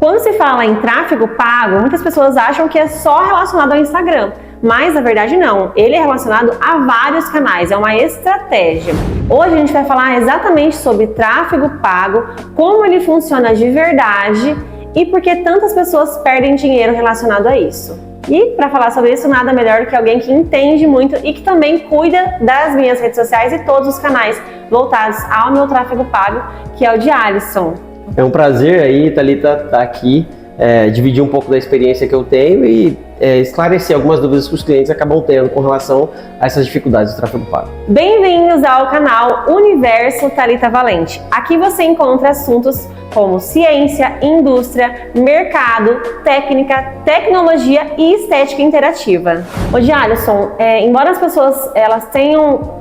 Quando se fala em tráfego pago, muitas pessoas acham que é só relacionado ao Instagram, mas na verdade não. Ele é relacionado a vários canais, é uma estratégia. Hoje a gente vai falar exatamente sobre tráfego pago, como ele funciona de verdade e por que tantas pessoas perdem dinheiro relacionado a isso. E para falar sobre isso, nada melhor do que alguém que entende muito e que também cuida das minhas redes sociais e todos os canais voltados ao meu tráfego pago, que é o de Alisson. É um prazer aí, Thalita, estar aqui, dividir um pouco da experiência que eu tenho e esclarecer algumas dúvidas que os clientes acabam tendo com relação a essas dificuldades do tráfego pago. Bem-vindos ao canal Universo Thalita Valente. Aqui você encontra assuntos como ciência, indústria, mercado, técnica, tecnologia e estética interativa. Ô Alisson, embora as pessoas elas tenham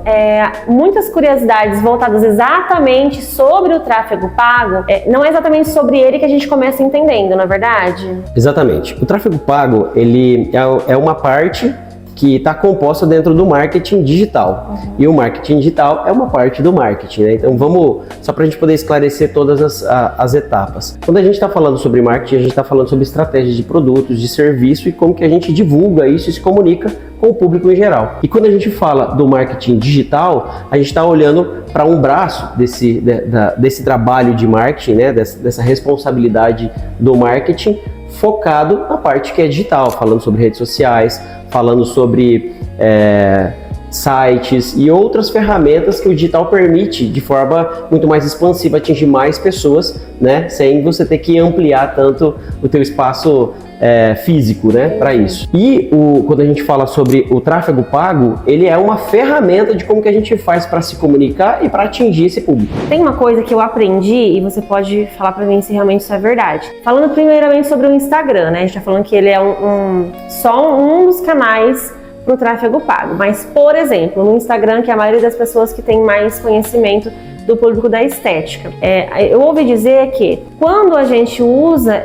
muitas curiosidades voltadas exatamente sobre o tráfego pago, não é exatamente sobre ele que a gente começa entendendo, não é verdade? Exatamente. O tráfego pago, ele é uma parte que está composta dentro do marketing digital. E o marketing digital é uma parte do marketing, né? Então vamos, só para a gente poder esclarecer todas as etapas. Quando a gente está falando sobre marketing, a gente está falando sobre estratégias de produtos, de serviço e como que a gente divulga isso e se comunica com o público em geral. E quando a gente fala do marketing digital, a gente está olhando para um braço desse trabalho de marketing, né? Dessa responsabilidade do marketing, focado na parte que é digital, falando sobre redes sociais, falando sobre sites e outras ferramentas que o digital permite de forma muito mais expansiva atingir mais pessoas, né, sem você ter que ampliar tanto o teu espaço físico, né, para isso. E quando a gente fala sobre o tráfego pago, ele é uma ferramenta de como que a gente faz para se comunicar e para atingir esse público. Tem uma coisa que eu aprendi e você pode falar para mim se realmente isso é verdade. Falando primeiramente sobre o Instagram, né, a gente tá falando que ele é só um dos canais para o tráfego pago, mas, por exemplo, no Instagram, que é a maioria das pessoas que tem mais conhecimento do público da estética. Eu ouvi dizer que quando a gente usa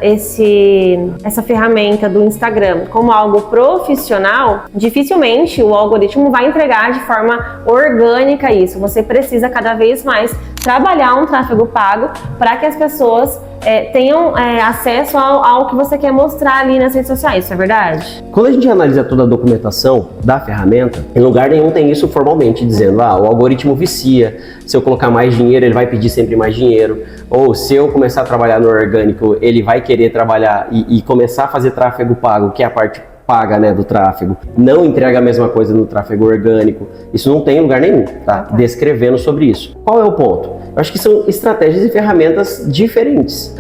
essa ferramenta do Instagram como algo profissional, dificilmente o algoritmo vai entregar de forma orgânica isso. Você precisa cada vez mais trabalhar um tráfego pago para que as pessoas tenham acesso ao que você quer mostrar ali nas redes sociais, isso é verdade? Quando a gente analisa toda a documentação da ferramenta, em lugar nenhum tem isso formalmente, dizendo o algoritmo vicia, se eu colocar mais dinheiro ele vai pedir sempre mais dinheiro, ou se eu começar a trabalhar no orgânico ele vai querer trabalhar e começar a fazer tráfego pago, que é a parte paga, né, do tráfego, não entrega a mesma coisa no tráfego orgânico. Isso não tem lugar nenhum, tá? Descrevendo sobre isso. Qual é o ponto? Eu acho que são estratégias e ferramentas diferentes.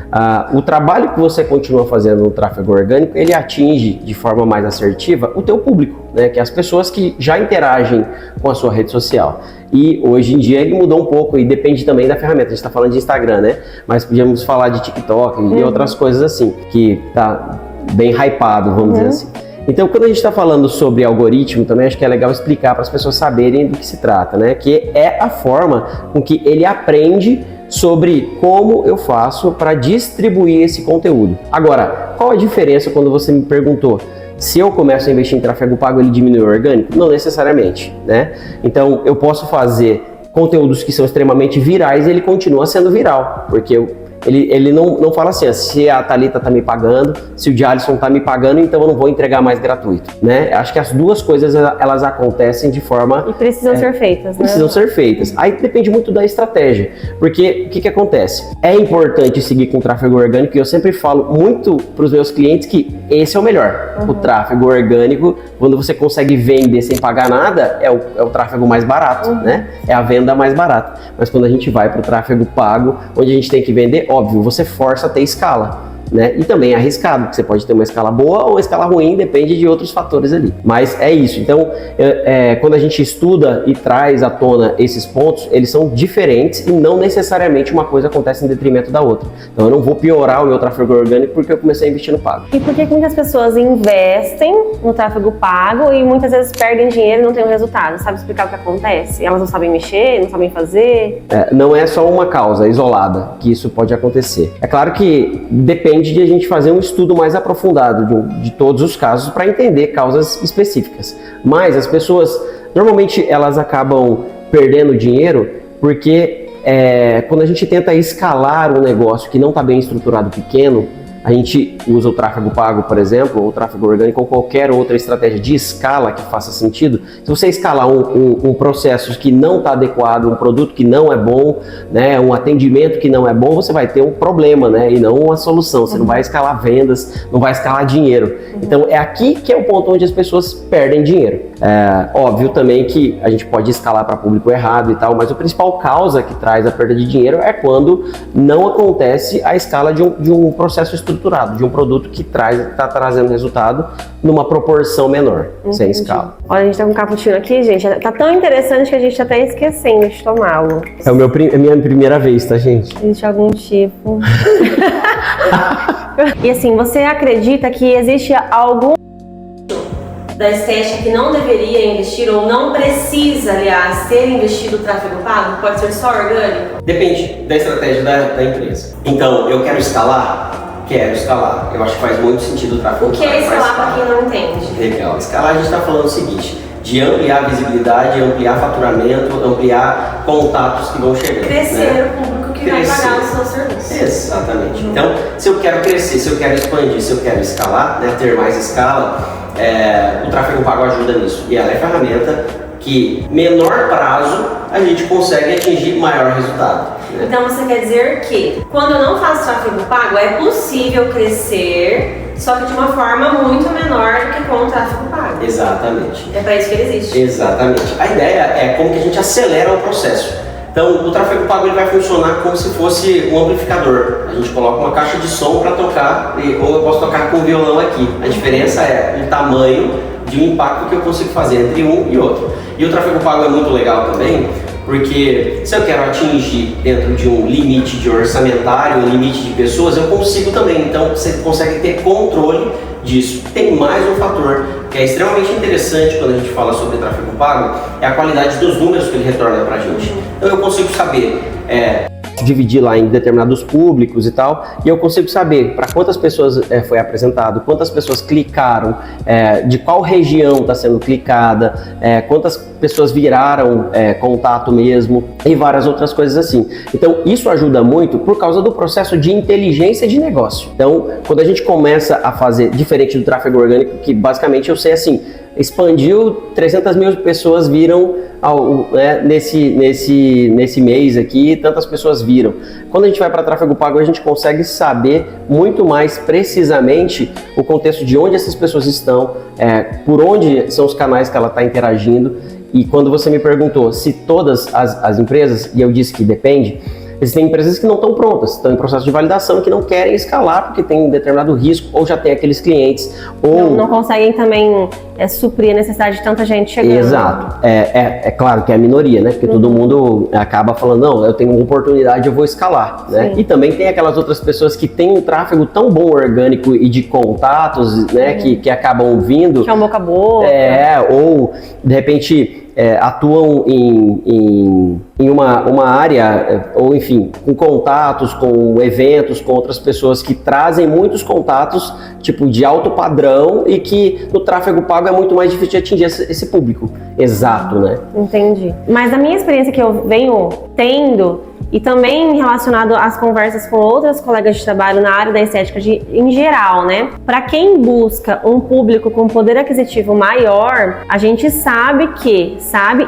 O trabalho que você continua fazendo no tráfego orgânico, ele atinge de forma mais assertiva o teu público, né, que é as pessoas que já interagem com a sua rede social. E hoje em dia ele mudou um pouco e depende também da ferramenta. A gente está falando de Instagram, né? Mas podíamos falar de TikTok e outras coisas assim, que tá bem hypado, vamos dizer assim. Então, quando a gente está falando sobre algoritmo, também acho que é legal explicar para as pessoas saberem do que se trata, né? Que é a forma com que ele aprende sobre como eu faço para distribuir esse conteúdo. Agora, qual a diferença quando você me perguntou se eu começo a investir em tráfego pago, ele diminui o orgânico? Não necessariamente, né? Então, eu posso fazer conteúdos que são extremamente virais e ele continua sendo viral, porque ele não fala assim, se a Thalita tá me pagando, se o Alisson tá me pagando, então eu não vou entregar mais gratuito, né? Acho que as duas coisas, elas acontecem de forma... E precisam ser feitas, né? Precisam ser feitas. Aí depende muito da estratégia, porque o que acontece? É importante seguir com o tráfego orgânico e eu sempre falo muito para os meus clientes que esse é o melhor. O tráfego orgânico, quando você consegue vender sem pagar nada, é o tráfego mais barato, né? É a venda mais barata. Mas quando a gente vai para o tráfego pago, onde a gente tem que vender, óbvio, você força a ter escala. né? E também é arriscado, porque você pode ter uma escala boa ou uma escala ruim, depende de outros fatores ali. Mas é isso. Então, quando a gente estuda e traz à tona esses pontos, eles são diferentes e não necessariamente uma coisa acontece em detrimento da outra. Então, eu não vou piorar o meu tráfego orgânico porque eu comecei a investir no pago. E por que muitas pessoas investem no tráfego pago e muitas vezes perdem dinheiro e não tem um resultado? Sabe explicar o que acontece? Elas não sabem mexer, não sabem fazer? Não é só uma causa isolada que isso pode acontecer. É claro que depende de a gente fazer um estudo mais aprofundado de todos os casos para entender causas específicas. Mas as pessoas, normalmente, elas acabam perdendo dinheiro porque quando a gente tenta escalar um negócio que não está bem estruturado pequeno, a gente usa o tráfego pago, por exemplo, ou o tráfego orgânico, ou qualquer outra estratégia de escala que faça sentido. Se você escalar um processo que não está adequado, um produto que não é bom, né, um atendimento que não é bom, você vai ter um problema, né, e não uma solução. Você não vai escalar vendas, não vai escalar dinheiro. Então é aqui que é o ponto onde as pessoas perdem dinheiro. Óbvio também que a gente pode escalar para público errado e tal, mas a principal causa que traz a perda de dinheiro é quando não acontece a escala de um processo estruturado, de um produto que está trazendo resultado numa proporção menor, sem escala. Olha, a gente tá com um cappuccino aqui, gente, tá tão interessante que a gente tá até esquecendo de tomá-lo. É minha primeira vez, tá, gente? Existe algum tipo. E assim, você acredita que existe algum da estética que não deveria investir ou não precisa, aliás, ser investido no tráfego pago? Pode ser só orgânico? Depende da estratégia da empresa. Então, eu quero escalar? Quero escalar. Eu acho que faz muito sentido o tráfego pago. O que é escalar para quem não entende? Legal. Escalar, a gente está falando o seguinte, de ampliar a visibilidade, ampliar faturamento, ampliar contatos que vão chegando. Crescer o público que vai pagar o seu serviço. Exatamente. Então, se eu quero crescer, se eu quero expandir, se eu quero escalar, né, ter mais escala, o tráfego pago ajuda nisso. E ela é ferramenta que, menor prazo, a gente consegue atingir maior resultado. Né? Então você quer dizer que, quando eu não faço tráfego pago, é possível crescer, só que de uma forma muito menor do que com o tráfego pago. Exatamente. É para isso que ele existe. Exatamente. A ideia é como que a gente acelera o processo. Então, o tráfego pago ele vai funcionar como se fosse um amplificador. A gente coloca uma caixa de som para tocar, ou eu posso tocar com o violão aqui. A diferença é o tamanho de um impacto que eu consigo fazer entre um e outro. E o tráfego pago é muito legal também, porque se eu quero atingir dentro de um limite de orçamentário, um limite de pessoas, eu consigo também. Então, você consegue ter controle disso. Tem mais um fator que é extremamente interessante quando a gente fala sobre tráfego pago, é a qualidade dos números que ele retorna pra gente. Então eu consigo saber, dividir lá em determinados públicos e tal, e eu consigo saber para quantas pessoas foi apresentado, quantas pessoas clicaram, de qual região está sendo clicada, quantas pessoas viraram contato mesmo e várias outras coisas assim. Então isso ajuda muito por causa do processo de inteligência de negócio. Então quando a gente começa a fazer diferente do tráfego orgânico, que basicamente eu sei assim, expandiu, 300 mil pessoas viram nesse mês aqui, tantas pessoas viram. Quando a gente vai para tráfego pago, a gente consegue saber muito mais precisamente o contexto de onde essas pessoas estão, por onde são os canais que ela está interagindo. E quando você me perguntou se todas as empresas, e eu disse que depende, existem empresas que não estão prontas, estão em processo de validação e que não querem escalar porque tem um determinado risco ou já tem aqueles clientes. Ou não conseguem também suprir a necessidade de tanta gente chegando. Exato. É claro que é a minoria, né? Porque todo mundo acaba falando, não, eu tenho uma oportunidade, eu vou escalar, né? E também tem aquelas outras pessoas que têm um tráfego tão bom orgânico e de contatos, né? Que acabam vindo. Que é um boca a boca. Ou de repente atuam em uma área, ou enfim, com contatos, com eventos, com outras pessoas que trazem muitos contatos, tipo, de alto padrão e que no tráfego pago é muito mais difícil de atingir esse público exato, né? Entendi. Mas a minha experiência que eu venho tendo, e também relacionado às conversas com outras colegas de trabalho na área da estética em geral, né? Para quem busca um público com poder aquisitivo maior, a gente sabe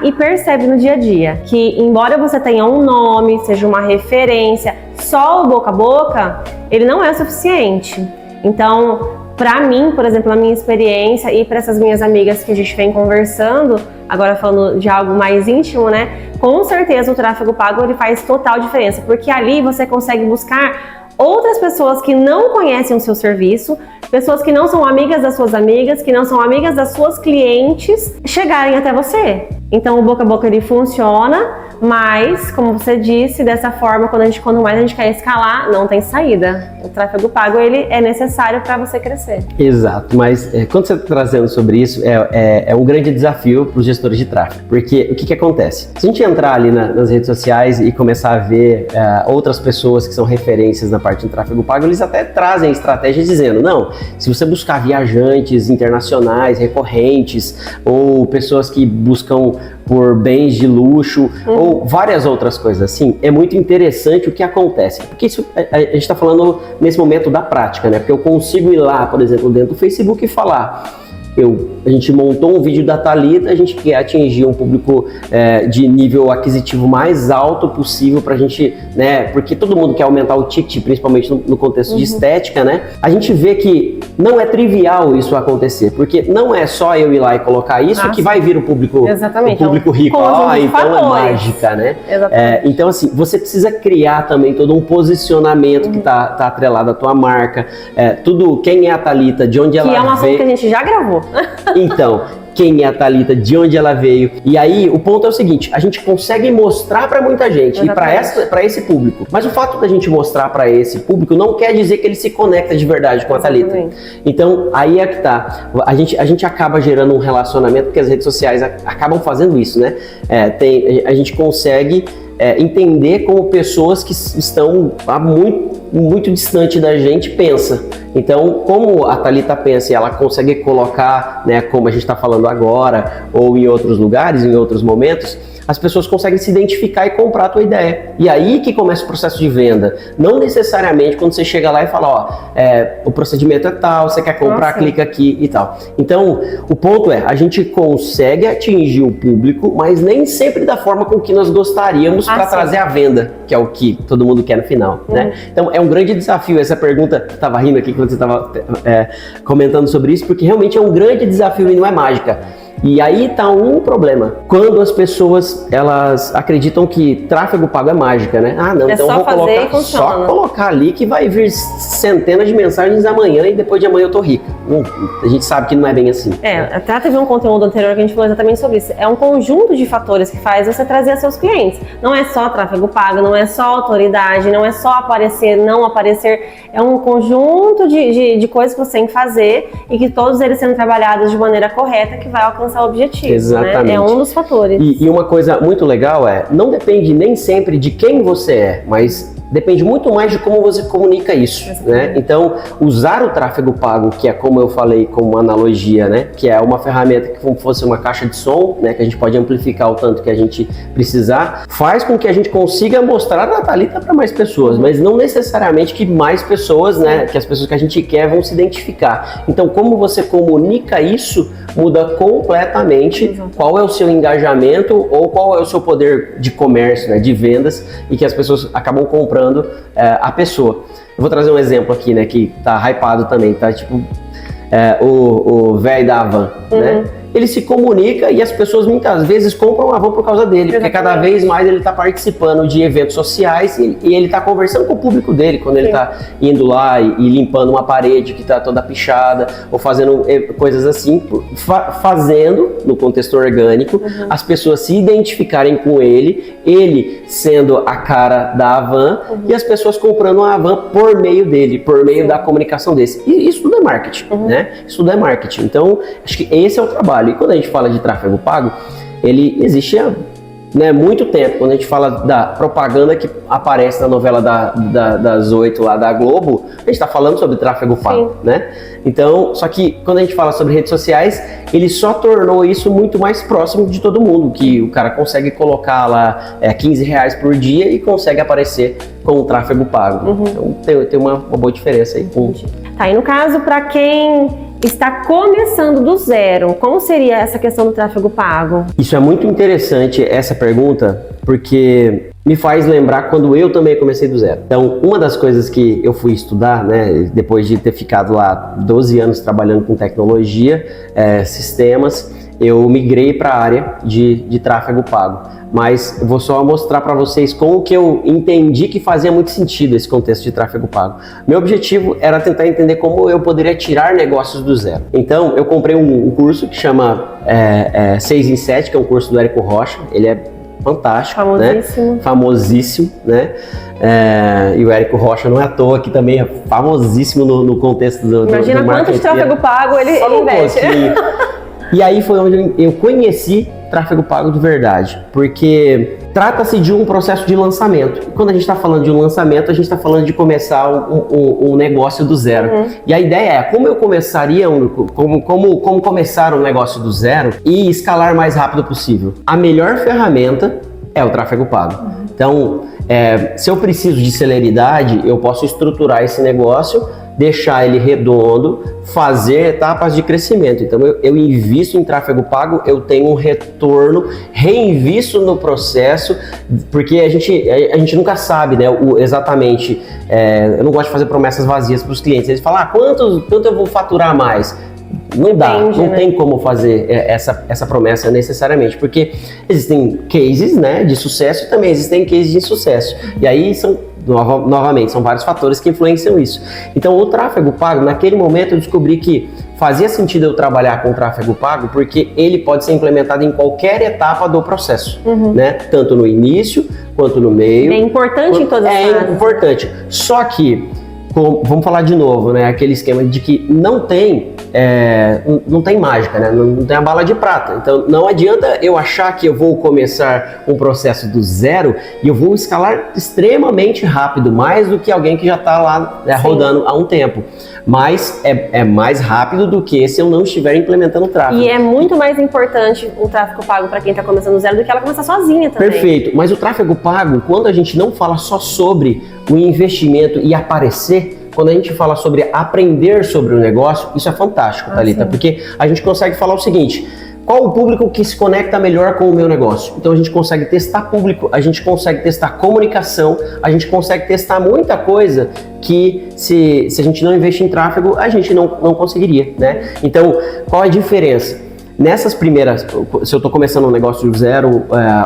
e percebe no dia a dia que, embora você tenha um nome, seja uma referência, só o boca a boca, ele não é suficiente. Então, para mim, por exemplo, a minha experiência e para essas minhas amigas que a gente vem conversando, agora falando de algo mais íntimo, né? Com certeza o tráfego pago ele faz total diferença, porque ali você consegue buscar outras pessoas que não conhecem o seu serviço, pessoas que não são amigas das suas amigas, que não são amigas das suas clientes, chegarem até você. Então o boca a boca ele funciona, mas, como você disse, dessa forma, quando mais a gente quer escalar, não tem saída. O tráfego pago ele é necessário para você crescer. Exato, mas quando você está trazendo sobre isso, é um grande desafio para os gestores de tráfego, porque o que acontece? Se a gente entrar ali nas redes sociais e começar a ver outras pessoas que são referências na parte de tráfego pago, eles até trazem estratégias dizendo, não, se você buscar viajantes internacionais, recorrentes, ou pessoas que buscam por bens de luxo ou várias outras coisas assim, é muito interessante o que acontece. Porque isso, a gente está falando nesse momento da prática, né? Porque eu consigo ir lá, por exemplo, dentro do Facebook e falar... A gente montou um vídeo da Thalita, a gente quer atingir um público de nível aquisitivo mais alto possível pra gente, né? Porque todo mundo quer aumentar o ticket, principalmente no contexto de estética, né? A gente vê que não é trivial isso acontecer, porque não é só eu ir lá e colocar isso que vai vir o público, exatamente, o público rico. Então é mágica, né? Então, assim, você precisa criar também todo um posicionamento que tá atrelado à tua marca, tudo, quem é a Thalita, de onde ela veio. Que é um assunto que a gente já gravou. Então, quem é a Thalita, de onde ela veio. E aí, o ponto é o seguinte, a gente consegue mostrar para muita gente e para esse público. Mas o fato da gente mostrar para esse público não quer dizer que ele se conecta de verdade com a Thalita. Então, aí é que tá. A gente acaba gerando um relacionamento, porque as redes sociais acabam fazendo isso, né? A gente consegue entender como pessoas que estão muito distante da gente pensam. Então, como a Thalita pensa e ela consegue colocar, né, como a gente está falando agora, ou em outros lugares, em outros momentos, as pessoas conseguem se identificar e comprar a tua ideia. E aí que começa o processo de venda. Não necessariamente quando você chega lá e fala, o procedimento é tal, você quer comprar, clica aqui e tal. Então, o ponto a gente consegue atingir o público, mas nem sempre da forma com que nós gostaríamos para trazer a venda, que é o que todo mundo quer no final, né? Então, é um grande desafio. Essa pergunta, eu estava rindo aqui quando você estava comentando sobre isso, porque realmente é um grande desafio e não é mágica. E aí tá um problema. Quando as pessoas, elas acreditam que tráfego pago é mágica, né? Ah, não, então eu vou só colocar ali que vai vir centenas de mensagens amanhã e depois de amanhã eu tô rica. A gente sabe que não é bem assim. Até teve um conteúdo anterior que a gente falou exatamente sobre isso. É um conjunto de fatores que faz você trazer a seus clientes. Não é só tráfego pago, não é só autoridade, não é só aparecer, não aparecer. É um conjunto de coisas que você tem que fazer e que todos eles sendo trabalhados de maneira correta que vai alcançar o objetivo. Exatamente. Né? É um dos fatores. E uma coisa muito legal não depende nem sempre de quem você é, mas depende muito mais de como você comunica isso, né? Então, usar o tráfego pago, que é como eu falei, como uma analogia, né? Que é uma ferramenta que como fosse uma caixa de som, né? Que a gente pode amplificar o tanto que a gente precisar, faz com que a gente consiga mostrar a Thalita para mais pessoas, mas não necessariamente que mais pessoas, né? Que as pessoas que a gente quer vão se identificar. Então, como você comunica isso, muda completamente qual é o seu engajamento ou qual é o seu poder de comércio, né? De vendas, e que as pessoas acabam comprando a pessoa. Eu vou trazer um exemplo aqui, né, que tá hypado também, tá tipo o velho da Havan, né? Ele se comunica e as pessoas muitas vezes compram a Havan por causa dele, porque cada vez mais ele está participando de eventos sociais e ele está conversando com o público dele, quando ele está indo lá e limpando uma parede que está toda pichada, ou fazendo coisas assim, fazendo, no contexto orgânico, as pessoas se identificarem com ele sendo a cara da Havan e as pessoas comprando a Havan por meio dele, por meio da comunicação desse. E isso tudo é marketing, né? Isso tudo é marketing. Então, acho que esse é o trabalho. E quando a gente fala de tráfego pago, ele existe há muito tempo. Quando a gente fala da propaganda que aparece na novela das 8 lá da Globo, a gente está falando sobre tráfego pago, né? Então, só que quando a gente fala sobre redes sociais, ele só tornou isso muito mais próximo de todo mundo, que o cara consegue colocar lá R$15 por dia e consegue aparecer com o tráfego pago. Então tem uma boa diferença aí. Tá, e no caso, para quem está começando do zero, como seria essa questão do tráfego pago? Isso é muito interessante, essa pergunta, porque me faz lembrar quando eu também comecei do zero. Então, uma das coisas que eu fui estudar, né, depois de ter ficado lá 12 anos trabalhando com tecnologia, sistemas, eu migrei para a área de tráfego pago. Mas eu vou só mostrar para vocês como que eu entendi que fazia muito sentido esse contexto de tráfego pago. Meu objetivo era tentar entender como eu poderia tirar negócios do zero. Então, eu comprei um curso que chama 6 em 7, que é um curso do Érico Rocha. Ele é fantástico, famosíssimo, né? Famosíssimo, né? E o Érico Rocha não é à toa, que também é famosíssimo no contexto do Imagina do quanto de tráfego pago ele investe. E aí foi onde eu conheci tráfego pago de verdade, porque trata-se de um processo de lançamento. E quando a gente está falando de um lançamento, a gente está falando de começar um negócio do zero. E a ideia é como eu começaria, como começar um negócio do zero e escalar mais rápido possível. A melhor ferramenta é o tráfego pago. Então, se eu preciso de celeridade, eu posso estruturar esse negócio, deixar ele redondo, fazer etapas de crescimento. Então eu invisto em tráfego pago, eu tenho um retorno, reinvisto no processo, porque a gente nunca sabe, né, exatamente, eu não gosto de fazer promessas vazias para os clientes. Eles falam, quanto eu vou faturar mais? Não dá, não tem como fazer essa promessa necessariamente, porque existem cases, né, de sucesso e também existem cases de insucesso. E aí novamente, são vários fatores que influenciam isso. Então, o tráfego pago, naquele momento eu descobri que fazia sentido eu trabalhar com o tráfego pago porque ele pode ser implementado em qualquer etapa do processo, né? Tanto no início quanto no meio. É importante em todas as fases. É importante. Só que, vamos falar de novo, né? Aquele esquema de que não tem mágica, né? Não tem a bala de prata. Então não adianta eu achar que eu vou começar um processo do zero e eu vou escalar extremamente rápido, mais do que alguém que já está lá, né, rodando há um tempo. Mas é mais rápido do que se eu não estiver implementando o tráfego. E é muito mais importante o tráfego pago para quem está começando do zero do que ela começar sozinha também. Perfeito. Mas o tráfego pago, quando a gente não fala só sobre o investimento e aparecer, quando a gente fala sobre aprender sobre o negócio, isso é fantástico, Thalita, porque a gente consegue falar o seguinte: qual o público que se conecta melhor com o meu negócio? Então a gente consegue testar público, a gente consegue testar comunicação, a gente consegue testar muita coisa que se a gente não investir em tráfego, a gente não conseguiria, né? Então, qual a diferença? Nessas primeiras, se eu estou começando um negócio do zero,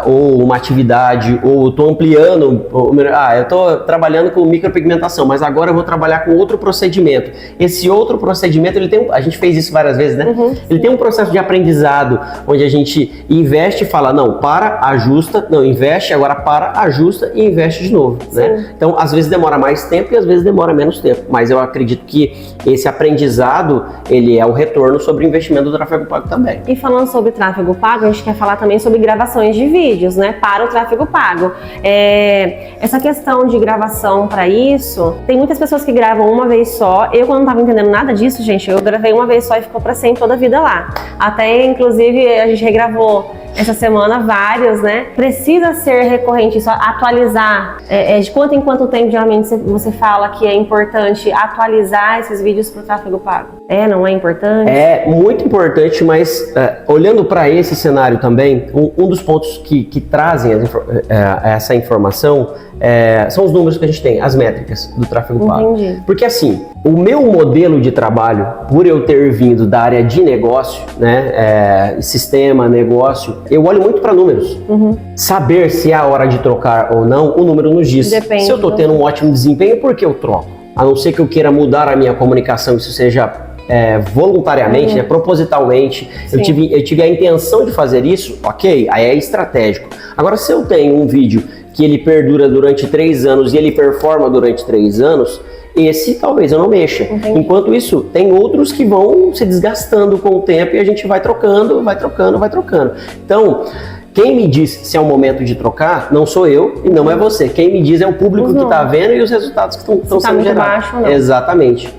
ou uma atividade, ou estou ampliando, eu estou trabalhando com micropigmentação, mas agora eu vou trabalhar com outro procedimento. Esse outro procedimento, a gente fez isso várias vezes, né? Ele tem um processo de aprendizado, onde a gente investe e fala, não, para, ajusta, não, investe, agora para, ajusta e investe de novo, né? Então, às vezes demora mais tempo e às vezes demora menos tempo, mas eu acredito que esse aprendizado, ele é o retorno sobre o investimento do tráfego pago também. E falando sobre tráfego pago, a gente quer falar também sobre gravações de vídeos, né, para o tráfego pago. Essa questão de gravação para isso, tem muitas pessoas que gravam uma vez só. Eu, quando não estava entendendo nada disso, gente, eu gravei uma vez só e ficou para sempre toda a vida lá. Até, inclusive, a gente regravou essa semana vários, né? Precisa ser recorrente, só atualizar. De quanto em quanto tempo, geralmente, você fala que é importante atualizar esses vídeos para o tráfego pago? Não é importante? É muito importante, mas olhando para esse cenário também, um dos pontos que trazem essa informação são os números que a gente tem, as métricas do tráfego pago. Entendi. Porque assim, o meu modelo de trabalho, por eu ter vindo da área de negócio, né, sistema, negócio, eu olho muito para números. Saber se é a hora de trocar ou não, o número nos diz. Depende. Se eu estou tendo um ótimo desempenho, por que eu troco? A não ser que eu queira mudar a minha comunicação, isso seja voluntariamente, né, propositalmente, eu tive a intenção de fazer isso, ok, aí é estratégico. Agora, se eu tenho um vídeo que ele perdura durante 3 anos e ele performa durante 3 anos, esse talvez eu não mexa. Entendi. Enquanto isso, tem outros que vão se desgastando com o tempo e a gente vai trocando. Então, quem me diz se é o momento de trocar, não sou eu e não é você. Quem me diz é o público que está vendo e os resultados que estão sendo gerados. Baixo, não. Exatamente.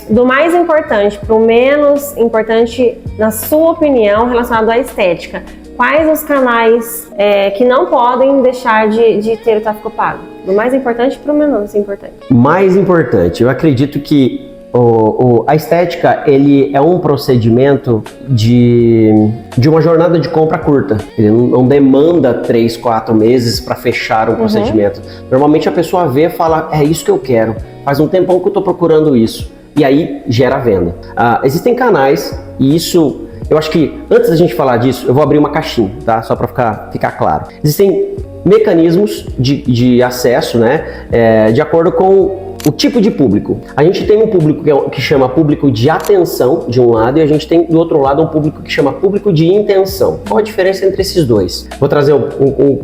Do mais importante para o menos importante, na sua opinião, relacionado à estética, quais os canais que não podem deixar de ter o tráfego pago? Do mais importante para o menos importante. Mais importante, eu acredito que a estética, ele é um procedimento de uma jornada de compra curta. Ele não demanda 3, 4 meses para fechar um procedimento. Normalmente a pessoa vê e fala, é isso que eu quero. Faz um tempão que eu estou procurando isso. E aí gera venda. Existem canais, e isso, eu acho que antes da gente falar disso, eu vou abrir uma caixinha, tá? Só para ficar claro. Existem mecanismos de acesso, né? De acordo com O tipo de público. A gente tem um público que chama público de atenção, de um lado, e a gente tem do outro lado um público que chama público de intenção. Qual a diferença entre esses dois? Vou trazer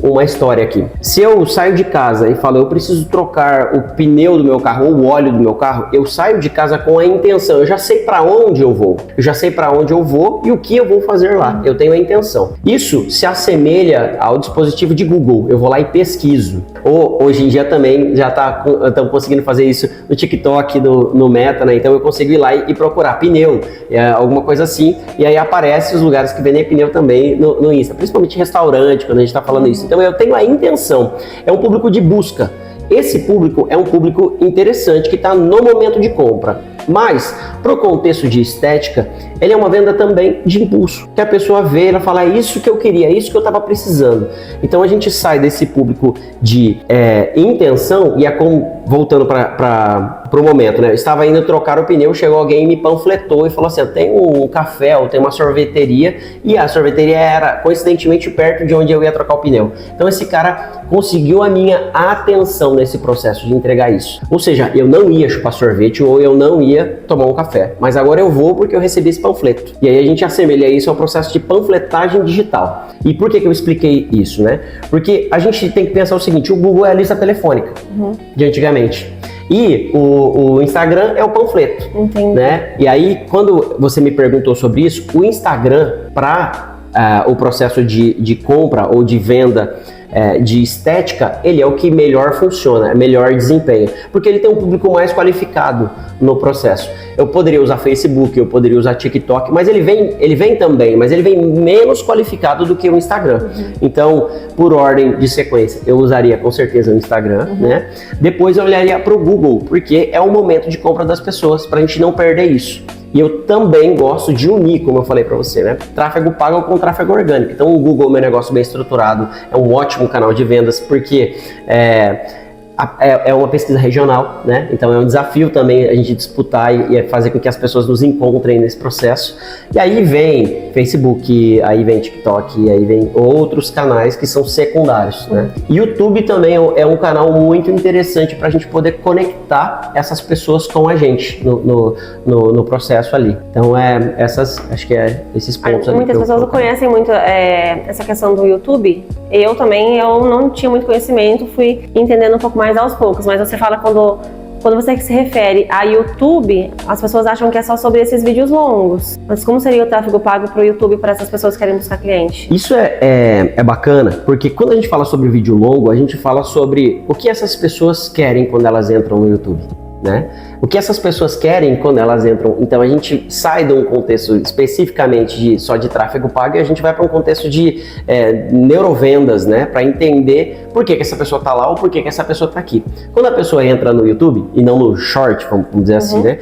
uma história aqui. Se eu saio de casa e falo, eu preciso trocar o pneu do meu carro ou o óleo do meu carro, eu saio de casa com a intenção. Eu já sei para onde eu vou. Eu já sei para onde eu vou e o que eu vou fazer lá. Eu tenho a intenção. Isso se assemelha ao dispositivo de Google. Eu vou lá e pesquiso. Ou hoje em dia também já estão conseguindo fazer isso no TikTok, no Meta, né? Então eu consigo ir lá e procurar pneu, alguma coisa assim, e aí aparece os lugares que vendem pneu também no Insta, principalmente restaurante, quando a gente está falando isso. Então eu tenho a intenção, é um público de busca. Esse público é um público interessante que está no momento de compra. Mas, para o contexto de estética, ele é uma venda também de impulso. Que a pessoa vê, ela fala, é isso que eu queria, é isso que eu estava precisando. Então a gente sai desse público de intenção e voltando para o momento, né? Eu estava indo trocar o pneu, chegou alguém e me panfletou e falou assim, tem um café ou tem uma sorveteria, e a sorveteria era coincidentemente perto de onde eu ia trocar o pneu. Então esse cara conseguiu a minha atenção nesse processo de entregar isso. Ou seja, eu não ia chupar sorvete ou eu não ia tomar um café, mas agora eu vou porque eu recebi esse panfleto. E aí a gente assemelha isso ao processo de panfletagem digital. E por que eu expliquei isso, né? Porque a gente tem que pensar o seguinte, o Google é a lista telefônica de antigamente. E o Instagram é o panfleto. Entendi. Né? E aí, quando você me perguntou sobre isso, o Instagram, para o processo de compra ou de venda de estética, ele é o que melhor funciona, melhor desempenha, porque ele tem um público mais qualificado no processo. Eu poderia usar Facebook, eu poderia usar TikTok, mas ele vem também, mas ele vem menos qualificado do que o Instagram. Então, por ordem de sequência, eu usaria com certeza o Instagram, né? Depois eu olharia para o Google, porque é o momento de compra das pessoas, para a gente não perder isso. E eu também gosto de unir, como eu falei para você, né? Tráfego pago com tráfego orgânico. Então o Google é um negócio bem estruturado, é um ótimo canal de vendas, porque é uma pesquisa regional, né? Então é um desafio também a gente disputar e fazer com que as pessoas nos encontrem nesse processo. E aí vem Facebook, aí vem TikTok, aí vem outros canais que são secundários, né? YouTube também é um canal muito interessante para a gente poder conectar essas pessoas com a gente no processo ali. Então acho que esses pontos ali. Muitas pessoas não conhecem muito essa questão do YouTube. Eu não tinha muito conhecimento, fui entendendo um pouco mais aos poucos, mas você fala quando você se refere a YouTube, as pessoas acham que é só sobre esses vídeos longos. Mas como seria o tráfego pago para o YouTube para essas pessoas que querem buscar cliente? Isso é bacana, porque quando a gente fala sobre vídeo longo, a gente fala sobre o que essas pessoas querem quando elas entram no YouTube, né? O que essas pessoas querem quando elas entram. Então a gente sai de um contexto especificamente só de tráfego pago e a gente vai para um contexto de neurovendas, né? Para entender por que essa pessoa está lá ou por que essa pessoa está aqui. Quando a pessoa entra no YouTube e não no short, vamos dizer assim, né?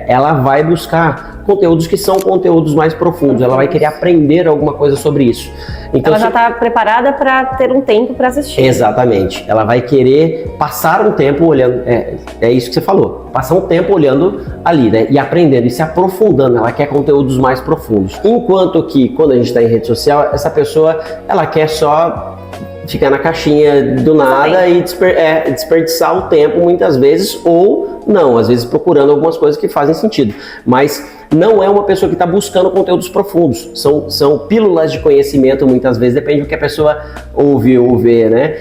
Ela vai buscar conteúdos que são conteúdos mais profundos. Ela vai querer aprender alguma coisa sobre isso. Então, ela já está preparada para ter um tempo para assistir. Exatamente. Ela vai querer passar um tempo olhando. É isso que você falou. Passar um tempo olhando ali, né? E aprendendo e se aprofundando. Ela quer conteúdos mais profundos. Enquanto que, quando a gente está em rede social, essa pessoa, ela quer só ficar na caixinha do nada e desperdiçar o tempo muitas vezes, ou não, às vezes procurando algumas coisas que fazem sentido. Mas não é uma pessoa que está buscando conteúdos profundos. São pílulas de conhecimento, muitas vezes, depende do que a pessoa ouve ou vê, né?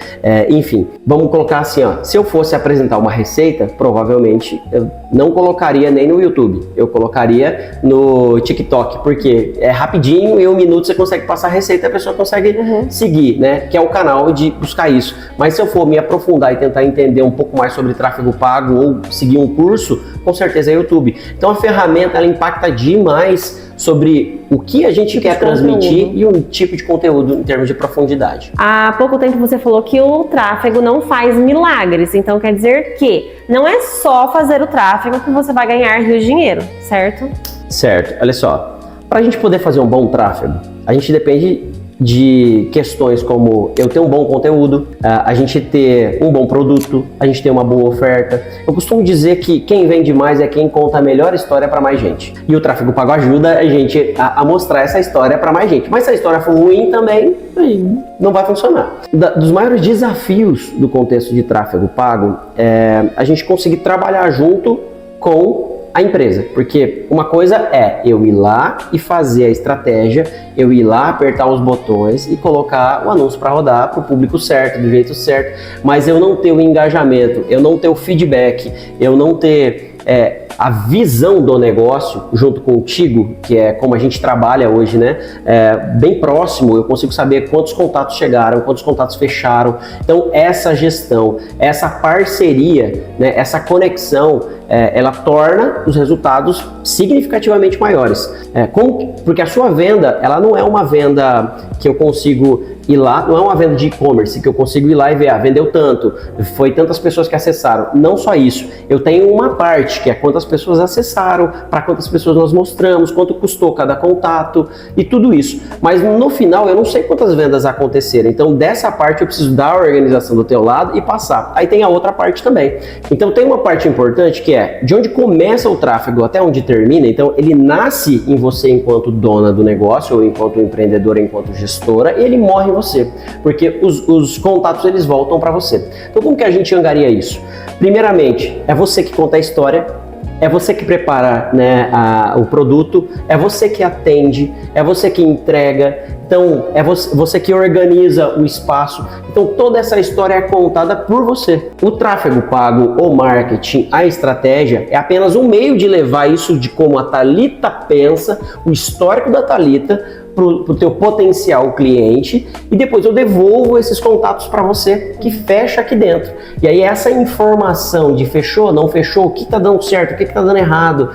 Enfim, vamos colocar assim, ó. Se eu fosse apresentar uma receita, provavelmente eu não colocaria nem no YouTube. Eu colocaria no TikTok, porque é rapidinho, em 1 minuto você consegue passar a receita e a pessoa consegue seguir, né? Que é o canal de buscar isso. Mas se eu for me aprofundar e tentar entender um pouco mais sobre tráfego pago ou seguir um curso, com certeza é YouTube. Então a ferramenta, ela impacta demais sobre o que a gente quer transmitir e um tipo de conteúdo em termos de profundidade. Há pouco tempo você falou que o tráfego não faz milagres, então quer dizer que não é só fazer o tráfego que você vai ganhar rios de dinheiro, certo? Certo. Olha só, para a gente poder fazer um bom tráfego, a gente depende de questões como eu ter um bom conteúdo, a gente ter um bom produto, a gente ter uma boa oferta. Eu costumo dizer que quem vende mais é quem conta a melhor história para mais gente. E o tráfego pago ajuda a gente a mostrar essa história para mais gente. Mas se a história for ruim também, não vai funcionar. Dos maiores desafios do contexto de tráfego pago é a gente conseguir trabalhar junto com a empresa, porque uma coisa é eu ir lá e fazer a estratégia, eu ir lá apertar os botões e colocar o anúncio para rodar para o público certo, do jeito certo, mas eu não ter o engajamento, eu não ter o feedback, eu não ter a visão do negócio junto contigo, que é como a gente trabalha hoje, né? Bem próximo, eu consigo saber quantos contatos chegaram, quantos contatos fecharam. Então, essa gestão, essa parceria, né? Essa conexão, ela torna os resultados significativamente maiores. Porque a sua venda, ela não é uma venda que eu consigo ir lá, não é uma venda de e-commerce que eu consigo ir lá e ver, vendeu tanto, foi tantas pessoas que acessaram. Não só isso, eu tenho uma parte que é quantas pessoas acessaram, para quantas pessoas nós mostramos, quanto custou cada contato e tudo isso. Mas no final eu não sei quantas vendas aconteceram, então dessa parte eu preciso dar a organização do teu lado e passar. Aí tem a outra parte também. Então tem uma parte importante que é de onde começa o tráfego até onde termina. Então ele nasce em você enquanto dona do negócio, ou enquanto empreendedora, enquanto gestora, e ele morre em você, porque os contatos eles voltam para você. Então como que a gente angaria isso? Primeiramente, é você que conta a história, é você que prepara, né, o produto, é você que atende, é você que entrega, então é você que organiza o espaço. Então toda essa história é contada por você. O tráfego pago, o marketing, a estratégia é apenas um meio de levar isso de como a Thalita pensa, o histórico da Thalita, para o teu potencial cliente, e depois eu devolvo esses contatos para você que fecha aqui dentro. E aí essa informação de fechou, não fechou, o que está dando certo, o que está dando errado,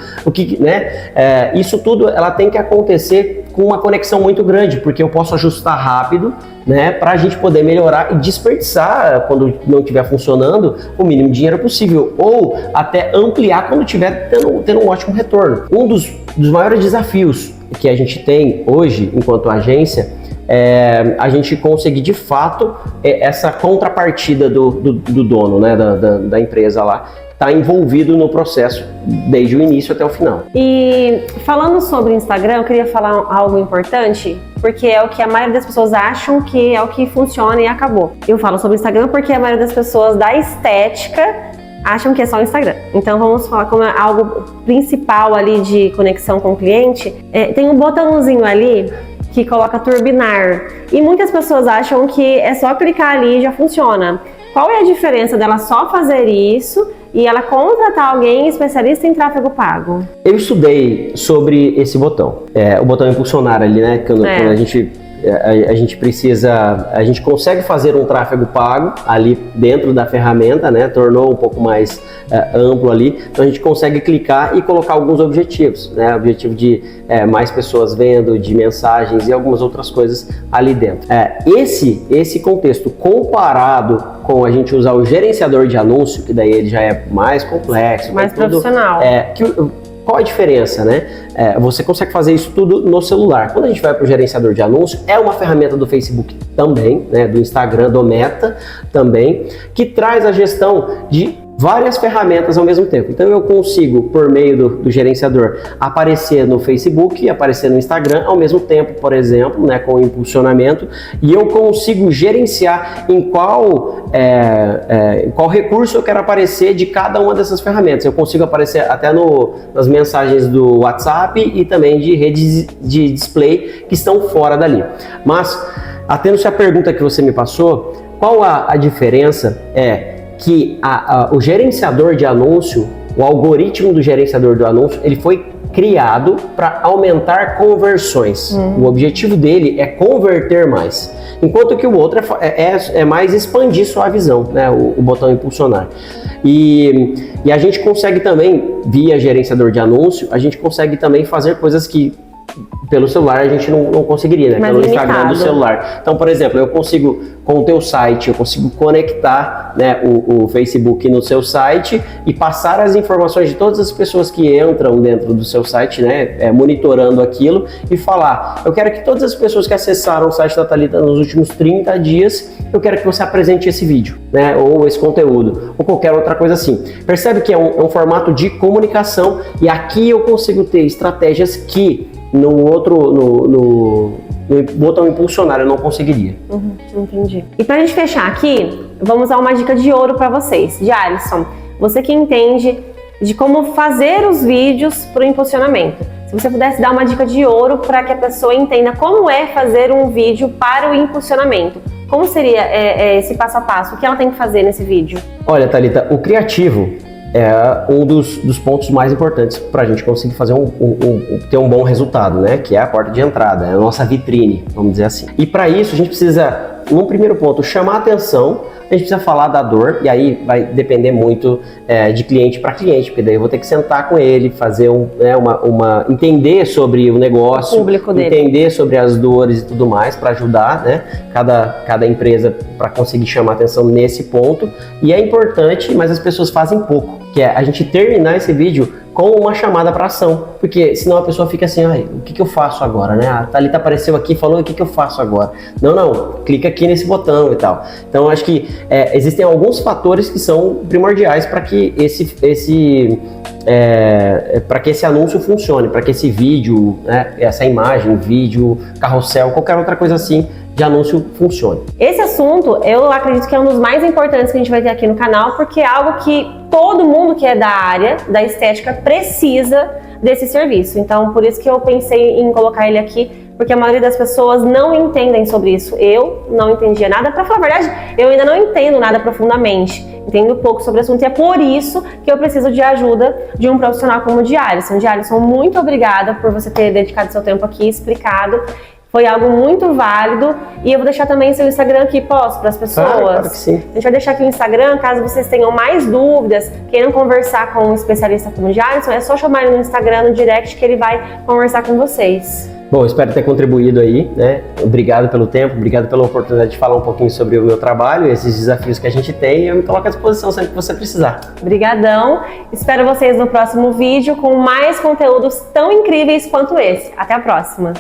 isso tudo ela tem que acontecer com uma conexão muito grande, porque eu posso ajustar rápido, né, para a gente poder melhorar e desperdiçar quando não estiver funcionando o mínimo de dinheiro possível, ou até ampliar quando estiver tendo um ótimo retorno. Um dos maiores desafios que a gente tem hoje enquanto agência é a gente conseguir de fato essa contrapartida do dono, né, da empresa lá, tá envolvido no processo desde o início até o final. E falando sobre o Instagram, eu queria falar algo importante, porque é o que a maioria das pessoas acham que é o que funciona e acabou. Eu falo sobre o Instagram porque a maioria das pessoas da estética acham que é só o Instagram. Então vamos falar como é algo principal ali de conexão com o cliente. Tem um botãozinho ali que coloca turbinar, e muitas pessoas acham que é só clicar ali e já funciona. Qual é a diferença dela só fazer isso e ela contratar alguém especialista em tráfego pago? Eu estudei sobre esse botão, o botão impulsionar ali, né? Quando a gente consegue fazer um tráfego pago ali dentro da ferramenta, né? Tornou um pouco mais amplo ali, então a gente consegue clicar e colocar alguns objetivos, né? Objetivo de mais pessoas vendo, de mensagens e algumas outras coisas ali dentro. Esse contexto comparado com a gente usar o gerenciador de anúncio, que daí ele já é mais complexo, mais profissional. Qual a diferença, né? Você consegue fazer isso tudo no celular. Quando a gente vai para o gerenciador de anúncio, é uma ferramenta do Facebook também, né? Do Instagram, do Meta também, que traz a gestão de várias ferramentas ao mesmo tempo. Então eu consigo, por meio do gerenciador, aparecer no Facebook e aparecer no Instagram ao mesmo tempo, por exemplo, né, com o impulsionamento, e eu consigo gerenciar em qual recurso eu quero aparecer de cada uma dessas ferramentas. Eu consigo aparecer até nas mensagens do WhatsApp e também de redes de display que estão fora dali. Mas, atendo-se à pergunta que você me passou, qual a diferença que o gerenciador de anúncio, o algoritmo do gerenciador do anúncio, ele foi criado para aumentar conversões. O objetivo dele é converter mais, enquanto que o outro é mais expandir sua visão, né? O botão impulsionar. E a gente consegue também, via gerenciador de anúncio, a gente consegue também fazer coisas que pelo celular a gente não conseguiria, né? Mais Pelo limitado. Instagram do celular. Então, por exemplo, eu consigo, com o teu site, eu consigo conectar, né, o Facebook no seu site e passar as informações de todas as pessoas que entram dentro do seu site, né, monitorando aquilo e falar, eu quero que todas as pessoas que acessaram o site da Thalita nos últimos 30 dias, eu quero que você apresente esse vídeo, né, ou esse conteúdo, ou qualquer outra coisa assim. Percebe que é um formato de comunicação e aqui eu consigo ter estratégias que no botão impulsionar eu não conseguiria. Entendi. E pra gente fechar aqui, vamos dar uma dica de ouro para vocês. De Alisson, você que entende de como fazer os vídeos pro impulsionamento. Se você pudesse dar uma dica de ouro para que a pessoa entenda como é fazer um vídeo para o impulsionamento. Como seria esse passo a passo? O que ela tem que fazer nesse vídeo? Olha, Thalita, o criativo é um dos pontos mais importantes para a gente conseguir fazer ter um bom resultado, né? Que é a porta de entrada, é a nossa vitrine, vamos dizer assim. E para isso a gente precisa, num primeiro ponto, chamar a atenção, a gente precisa falar da dor, e aí vai depender muito de cliente para cliente, porque daí eu vou ter que sentar com ele, fazer entender sobre o negócio, o público dele, entender sobre as dores e tudo mais, para ajudar, né, cada empresa para conseguir chamar atenção nesse ponto. E é importante, mas as pessoas fazem pouco, que é a gente terminar esse vídeo com uma chamada para ação, porque senão a pessoa fica assim, o que eu faço agora, né? A Thalita apareceu aqui e falou, o que eu faço agora? Não, clica aqui nesse botão e tal. Então eu acho que existem alguns fatores que são primordiais para que para que esse anúncio funcione, para que esse vídeo, né, essa imagem, vídeo, carrossel, qualquer outra coisa assim de anúncio funcione. Esse assunto, eu acredito que é um dos mais importantes que a gente vai ter aqui no canal, porque é algo que todo mundo que é da área da estética precisa desse serviço. Então, por isso que eu pensei em colocar ele aqui, porque a maioria das pessoas não entendem sobre isso. Eu não entendia nada, para falar a verdade, eu ainda não entendo nada profundamente. Entendo pouco sobre o assunto e é por isso que eu preciso de ajuda de um profissional como o de Alisson. De Alisson, muito obrigada por você ter dedicado seu tempo aqui, explicado. Foi algo muito válido e eu vou deixar também seu Instagram aqui, posso, para as pessoas? Claro que sim. A gente vai deixar aqui o Instagram, caso vocês tenham mais dúvidas, queiram conversar com um especialista como o de Alisson, é só chamar ele no Instagram, no direct, que ele vai conversar com vocês. Bom, espero ter contribuído aí, né? Obrigado pelo tempo, obrigado pela oportunidade de falar um pouquinho sobre o meu trabalho, esses desafios que a gente tem, e eu me coloco à disposição sempre que você precisar. Obrigadão. Espero vocês no próximo vídeo com mais conteúdos tão incríveis quanto esse. Até a próxima.